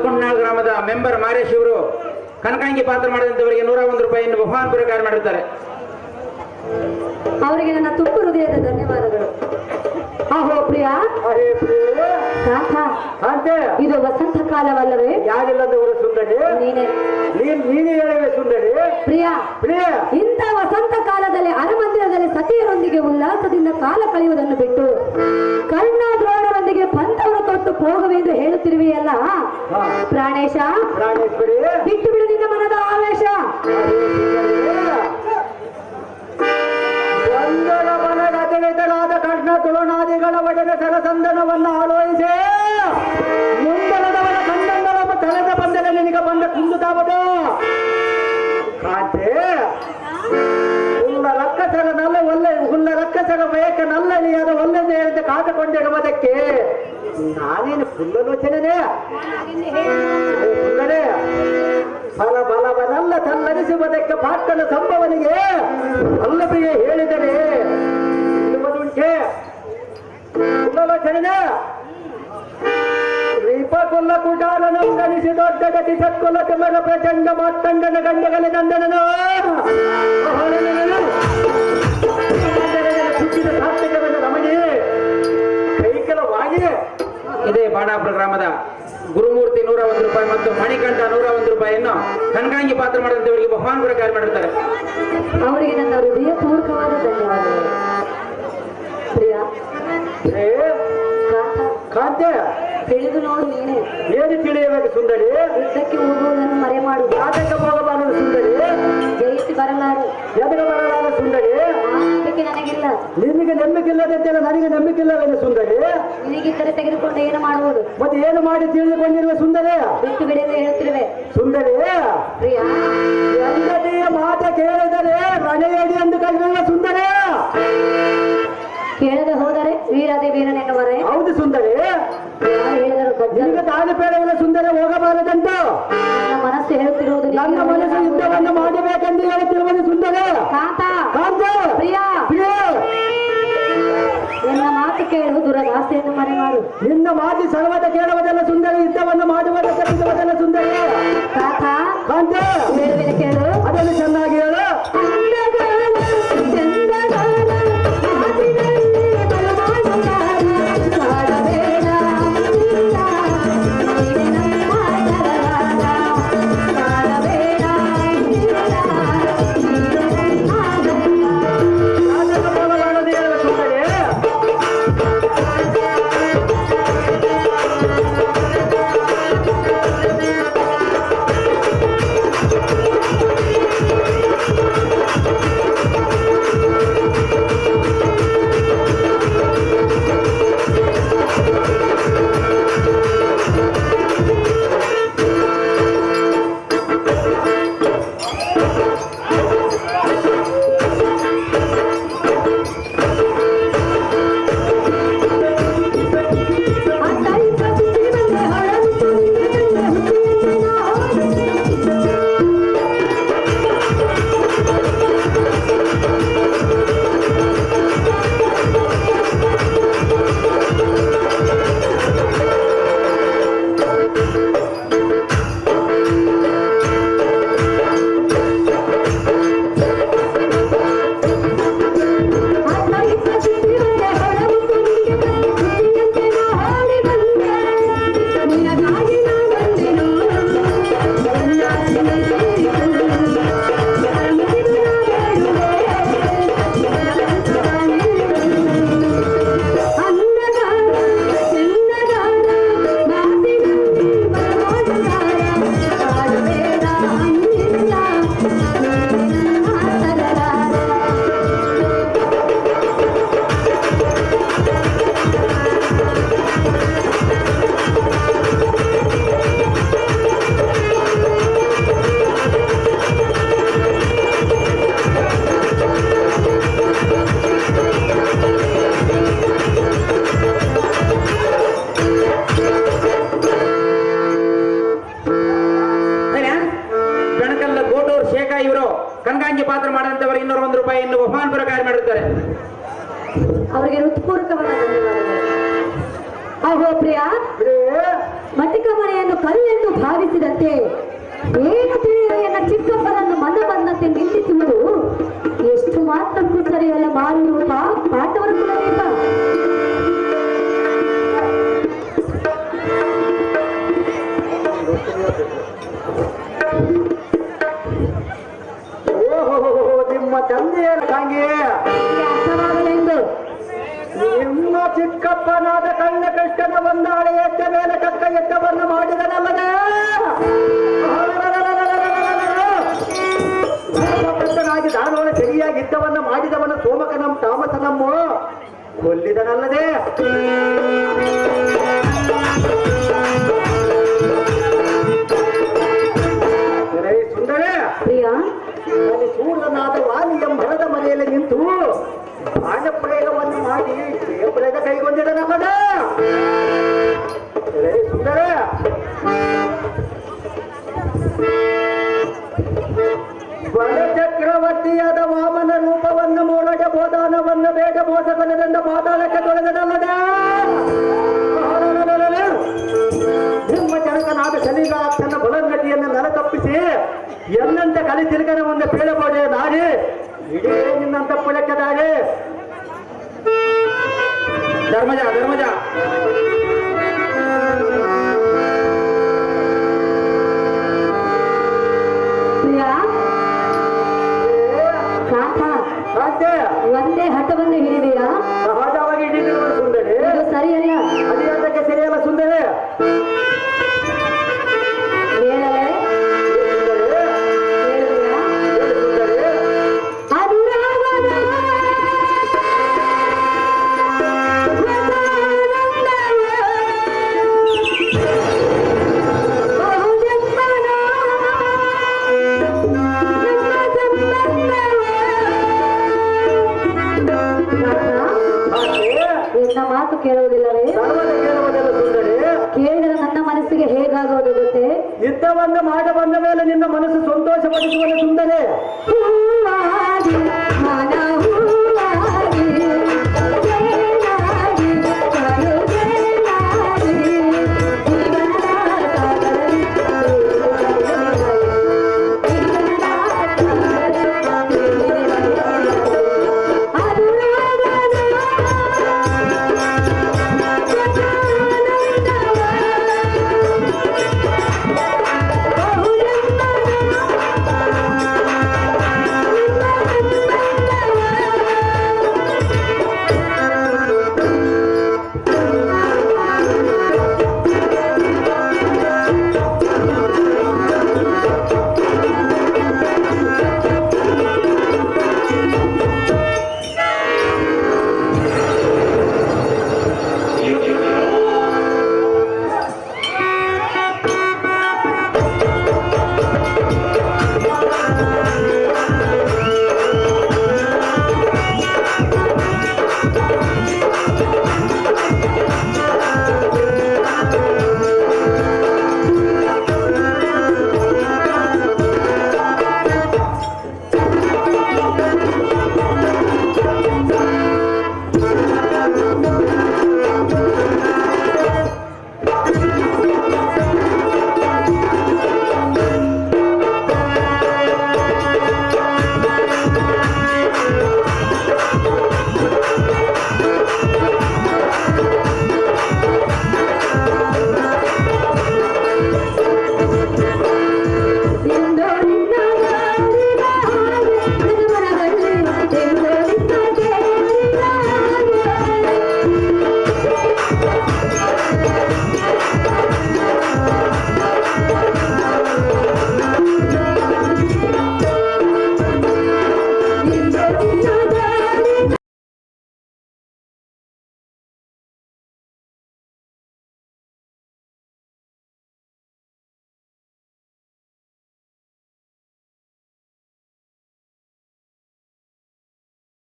ಕುಂಟನಾಳ್ ಗ್ರಾಮದ ಮೆಂಬರ್ ಮಾರೇಶ್ ಇವರು ಕನಕಾಂಗಿ ಪಾತ್ರ ಮಾಡಿದಂತವರಿಗೆ 101 ರೂಪಾಯಿಯನ್ನು ಬಹುಮಾನ ಪುರಸ್ಕಾರ ಮಾಡಿರ್ತಾರೆ. ಅವರಿಗೆ ನನ್ನ ತುಂಬು ಹೃದಯದ ಧನ್ಯವಾದಗಳು. ಆಹೋ ಪ್ರಿಯಾ, ಇದು ವಸಂತ ಕಾಲವಲ್ಲವೇ? ಯಾರಿಲ್ಲದವರು ಸುಂದರಿ, ನೀನೇ ಹೇಳುವೆ ಸುಂದರಿ. ಪ್ರಿಯಾ, ಇಂಥ ವಸಂತ ಕಾಲದಲ್ಲಿ ಅರಮಂದಿರದಲ್ಲಿ ಸತಿಯರೊಂದಿಗೆ ಉಲ್ಲಾಸದಿಂದ ಕಾಲ ಕಳೆಯುವುದನ್ನು ಬಿಟ್ಟು ಕರ್ಣ ದ್ರೋಣರೊಂದಿಗೆ ಪಂಥವನ್ನು ತೊಟ್ಟು ಹೋಗವೆಂದು ಹೇಳುತ್ತಿರುವೆಯಲ್ಲ ಪ್ರಾಣೇಶ, ಬಿಟ್ಟು ಬಿಡು ನಿನ್ನ ಮನದ ಆವೇಶ. ಮನಗತರಾದ ಕರ್ಣ ತುಳನಾದಿಗಳ ಒಡೆದ ಸರಸಂದನವನ್ನು ಆಲೋಚಿಸಿ ಮುಂದಲದವನ ಕಂಡಂದರ ತಲೆದ ಬಂದರೆ ನಿನಗೆ ಬಂದ ಕುಂದುತ್ತಾವದು ಕಾಂತೆ. ಹುಲ್ಲ ರಕ್ಕಸರ ಬಯಕ ನಲ್ಲಲಿಯಾದ ಒಳ್ಳೆಯದೇ ಕಾದುಕೊಂಡಿರುವುದಕ್ಕೆ ನಾನೇನು ಫುಲ್ಲಲೋಚನೆ ಸುಂದರೇ. ಬಲವನಲ್ಲ ತನ್ನರಿಸುವುದಕ್ಕೆ ಪಾತ್ರನ ಸಂಭವನಿಗೆ ಅಲ್ಲಬಿಗೆ ಹೇಳಿದರೆ ಇರುವುದುಂಟೆ ಫುಲ್ಲಲೋಚನೆ. ರೀಪಕುಲ್ಲ ಕುಟಾರನ ಗಣಿಸಿ ದೊಡ್ಡ ಗತಿ ಸತ್ಕುಲ ಕಮಲ ಪ್ರಚಂಡ ಮಾತ್ತಂಡನ ಗಂಡಗಲೆ ನಂದನನು ಸುತ್ತಿದ ಸಾರ್ಥಕವನ್ನು ನಮಗೆ ಕೈಕಲವಾಗಿ ಇದೇ ಬಾಣಾಪುರ ಗ್ರಾಮದ ಗುರುಮೂರ್ತಿ 101 ರೂಪಾಯಿ ಮತ್ತು ಮಣಿಕಂಠ 101 ರೂಪಾಯಿಯನ್ನು ಕನಕಾಂಗಿ ಪಾತ್ರ ಮಾಡಿದಂತವರಿಗೆ ಬಹುಮಾನ ಪುರಸ್ಕಾರ ಮಾಡಿರ್ತಾರೆ. ಅವರಿಗೆ ನನ್ನ ಹೃದಯ ಪೂರ್ವಕವಾದ ಧನ್ಯವಾದಗಳು. ಪ್ರಿಯಾ, ಕಾಂತೆ, ತಿಳಿದು ನೋಡು ನೀನೆ. ಏನು ತಿಳಿಯಬೇಕು ಸುಂದರಿ? ಯುದ್ಧಕ್ಕೆ ಹೋಗುವುದನ್ನು ಮರೆ ಮಾಡು. ಆಟಕ್ಕೆ ಹೋಗಬಾರದು ಸುಂದರಿ. ಜಯಿಸಿ ಬರಲಾರು. ಎದಕ್ಕೆ ಬರಲಾರ ಸುಂದರಿ? ನಂಬಿಕೆ ನನಗಿಲ್ಲ. ನಿನಗೆ ನಂಬಿಕೆಯಿಲ್ಲದಂತೆಲ್ಲ ನನಗೆ ನಂಬಿಕೆಯಿಲ್ಲವೇನು ಸುಂದರಿ? ನಿನಗಿದ್ದರೆ ತೆಗೆದುಕೊಂಡು ಏನು ಮಾಡುವುದು? ಮತ್ತೆ ಏನು ಮಾಡಿ ತಿಳಿದುಕೊಂಡಿರುವ ಸುಂದರಿ? ಬಿಟ್ಟು ಬಿಡಲು ಹೇಳುತ್ತಿರುವೆ ಸುಂದರಿ. ಪ್ರಿಯಾ, ಹೆಂಡತಿಯ ಮಾತ ಕೇಳಿದರೆ ಮನೆಯಡಿ ಎಂದು ಕಲಿಯುವ ಸುಂದರಿ. ಕೇಳದೆ ಹೋದರೆ ವೀರಾದಿ ವೀರನೆನ್ನುವರೆ. ಹೌದು ಸುಂದರಿ. ಯಾರು ಹೇಳಿದರು ನಿಮಗೆ ತಾನು ಬೇಡವಿಲ್ಲ ಸುಂದರಿ, ಹೋಗಬಾರದಂತ ನನ್ನ ಮನಸ್ಸು ಹೇಳುತ್ತಿರುವುದು. ನನ್ನ ಮನಸ್ಸು ಯುದ್ಧವನ್ನು ಮಾಡಬೇಕೆಂದು ಹೇಳುತ್ತಿರುವುದು ಸುಂದರಿ. ಕಾಂತ, ಕಾಂತ, ಪ್ರಿಯಾ, ನಿನ್ನ ಮಾತು ಕೇಳು, ದುರದಾಸೆಯನ್ನು ಮರೆ ಮಾಡು. ನಿನ್ನ ಮಾತು ಸರ್ವದ ಕೇಳುವುದಲ್ಲ ಸುಂದರಿ, ಯುದ್ಧವನ್ನು ಮಾಡುವುದಕ್ಕೆ ಬಿಡುವುದಲ್ಲ ಸುಂದರಿ. ಕಾಂತ, ಕಾಂತ, ಹೇಳುವೆ ಕೇಳು. ಅದನ್ನು ಚೆನ್ನಾಗಿ ಹೇಳು. ಕನಕಾಂಗಿ ಪಾತ್ರ ಮಾಡಿದಂತವರಿಗೆ 201 ರೂಪಾಯಿಯನ್ನು ಬಹುಮಾನ ಪುರಸ್ಕಾರ ಮಾಡಿರುತ್ತಾರೆ. ಅವರಿಗೆ ಹೃತ್ಪೂರ್ವಕವಾದ ಧನ್ಯವಾದಗಳು. ಅಹೋ ಪ್ರಿಯ, ಮಟಿಕ ಮನೆಯನ್ನು ಕಲ್ಲೆಂದು ಭಾವಿಸಿದಂತೆ ಏನು ತಿಳಿಯಲು ಎನ್ನ ಚಿಕ್ಕಪ್ಪನನ್ನು ಮನ ಬಂದಂತೆ ನಿಲ್ಲಿಸುವುದು ಎಷ್ಟು ಮಾತ್ರಕ್ಕೂ ಸರಿಯಲ್ಲ. ಮಾರುರೂಪ ಪಾಠವನ್ನು ಕೊಡಲೇಪ. ಓಹೋ ನಿಮ್ಮ ತಂದೆಯ ತಂಗಿ ಅರ್ಥವಾಗಲೆಂದು ನಿಮ್ಮ ಚಿಕ್ಕಪ್ಪನಾದ ಕಣ್ಣ ಕೃಷ್ಣನ ಒಂದಾಳೆ ಎದ್ದ ಮೇಲೆ ಕಕ್ಕ ಎದ್ದವನ್ನು ಮಾಡಿದನಲ್ಲದೆ ಭಕ್ತನಾಗಿ ದಾನವನ ಸರಿಯಾಗಿದ್ದವನ್ನ ಮಾಡಿದವನ ಸೋಮಕನಂ ತಾಮಸನಮ್ಮು ಕೊಲ್ಲಿದನಲ್ಲದೆ ಸುಂದರೇ ಪ್ರಿಯಾ ಅಲ್ಲಿ ಸೂರ್ಯನಾದ ವಾಲಿ ಎಂಬಳದ ಮನೆಯಲ್ಲಿ ನಿಂತು ಬಾಣ ಪ್ರಯೋಗವನ್ನು ಮಾಡಿ ಪ್ರಯೋಗ ಕೈಗೊಂಡಿದನಲ್ಲದ ಸುಂದರ ಚಕ್ರವರ್ತಿಯಾದ ವಾಮನ ರೂಪವನ್ನು ಮೂಡಜ ಬೋಧಾನವನ್ನು ಬೇಡ ಮೋಸಕನದಿಂದ ಪಾತಾಳಕ್ಕೆ ತೊಳೆದನಲ್ಲದ ನಿಮ್ಮ ಜನಕನಾದ ಶನಿಗಾತನ ಬಲನ್ನತಿಯನ್ನು ನೆಲ ತಪ್ಪಿಸಿ ಎಲ್ಲಂತ ಕಲಿ ತಿರುಗನ ಒಂದು ಪೀಳಬೋಡೆ ದಾರಿ ಇಡೀ ನಿನ್ನಂತ ಪುಳಕ್ಕೆ ದಾರಿ ಧರ್ಮಜ ಧರ್ಮಜ ಪ್ರಿಯಾ ಕಾಂತ ಸಾಧ್ಯ ಒಂದೇ ಹಠವನ್ನು ಹಿಡಿದೀರಾ? ಸಹಜವಾಗಿ ಹಿಡಿದಿರುವ ಸುಂದರಿ ಇದು ಸರಿಯಲ್ಲ. ಅದೇ ಸರಿಯಲ್ಲ ಸುಂದರಿ ಹೇಳಲೇ ಹೇಳಿದೀರಾ? ಅನುರಾಗದ ನಿನ್ನ ಮಾತು ಕೇಳುವುದಿಲ್ಲವೇ? ಸರ್ವದ ಕೇಳುವುದಲ್ಲ ಸುಂದರಿ ಕೇಳಿದರೆ ನನ್ನ ಮನಸ್ಸಿಗೆ ಹೇಗಾಗುವುದು ಗೊತ್ತೇ? ಯುದ್ಧವನ್ನು ಮಾಡ ಬಂದ ಮೇಲೆ ನಿನ್ನ ಮನಸ್ಸು ಸಂತೋಷ ಪಡಿಸುವಲ್ಲ ಸುಂದರಿ ಹೂವಾಗಿ ಮನವು